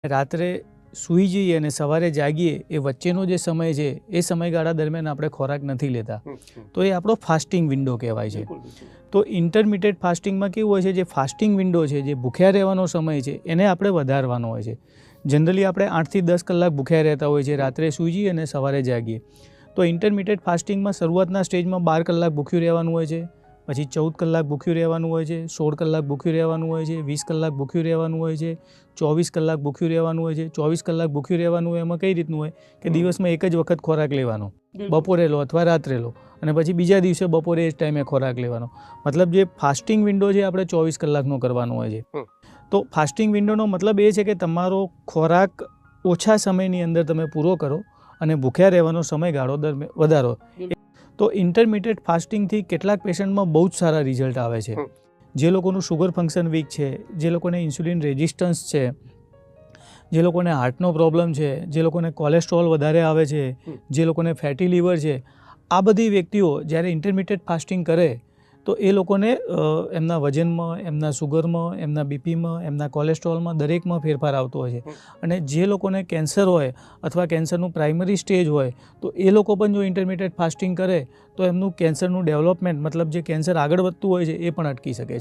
રાત્રે સૂઈ જઈએ અને સવારે જાગીએ એ વચ્ચેનો જે સમય છે એ સમયગાળા દરમિયાન આપણે ખોરાક નથી લેતા તો એ આપણો ફાસ્ટિંગ વિન્ડો કહેવાય છે. તો ઇન્ટરમિટેડ ફાસ્ટિંગમાં કેવું હોય છે, જે ફાસ્ટિંગ વિન્ડો છે, જે ભૂખ્યા રહેવાનો સમય છે, એને આપણે વધારવાનો હોય છે. જનરલી આપણે 8 થી 10 કલાક ભૂખ્યા રહેતા હોય છે, રાત્રે સૂઈ જઈએ અને સવારે જાગીએ. તો ઇન્ટરમિટેડ ફાસ્ટિંગમાં શરૂઆતના સ્ટેજમાં 12 કલાક ભૂખ્યું રહેવાનું હોય છે, પછી 14 કલાક ભૂખ્યું રહેવાનું હોય છે, 16 કલાક ભૂખ્યું રહેવાનું હોય છે, 20 કલાક ભૂખ્યું રહેવાનું હોય છે, 24 કલાક ભૂખ્યું રહેવાનું હોય છે. 24 કલાક ભૂખ્યું રહેવાનું હોય એમાં કઈ રીતનું હોય કે દિવસમાં એક જ વખત ખોરાક લેવાનો, બપોરે લો અથવા રાત્રે લો, અને પછી બીજા દિવસે બપોરે એ જ ટાઈમે ખોરાક લેવાનો. મતલબ જે ફાસ્ટિંગ વિન્ડો છે આપણે 24 કલાકનો કરવાનો હોય છે. તો ફાસ્ટિંગ વિન્ડોનો મતલબ એ છે કે તમારો ખોરાક ઓછા સમયની અંદર તમે પૂરો કરો અને ભૂખ્યા રહેવાનો સમયગાળો વધારો. તો ઇન્ટરમિટેડ ફાસ્ટિંગથી કેટલાક પેશન્ટમાં બહુ જ સારા રિઝલ્ટ આવે છે. જે લોકોનું શુગર ફંક્શન વીક છે, જે લોકોને ઇન્સ્યુલિન રેઝિસ્ટન્સ છે, જે લોકોને હાર્ટનો પ્રોબ્લેમ છે, જે લોકોને કોલેસ્ટ્રોલ વધારે આવે છે, જે લોકોને ફેટી લીવર છે, આ બધી વ્યક્તિઓ જ્યારે ઇન્ટરમિટેડ ફાસ્ટિંગ કરે તો એ લોકોને એમના વજનમાં, એમના શુગરમાં, એમના બીપીમાં, એમના કોલેસ્ટ્રોલમાં દરેકમાં ફેરફાર આવતો હોય છે. અને જે લોકોને કેન્સર હોય અથવા કેન્સરનું પ્રાઇમરી સ્ટેજ હોય તો એ લોકો પણ જો ઇન્ટરમિટેડ ફાસ્ટિંગ કરે તો એમનું કેન્સરનું ડેવલપમેન્ટ, મતલબ જે કેન્સર આગળ વધતું હોય છે એ પણ અટકી શકે છે.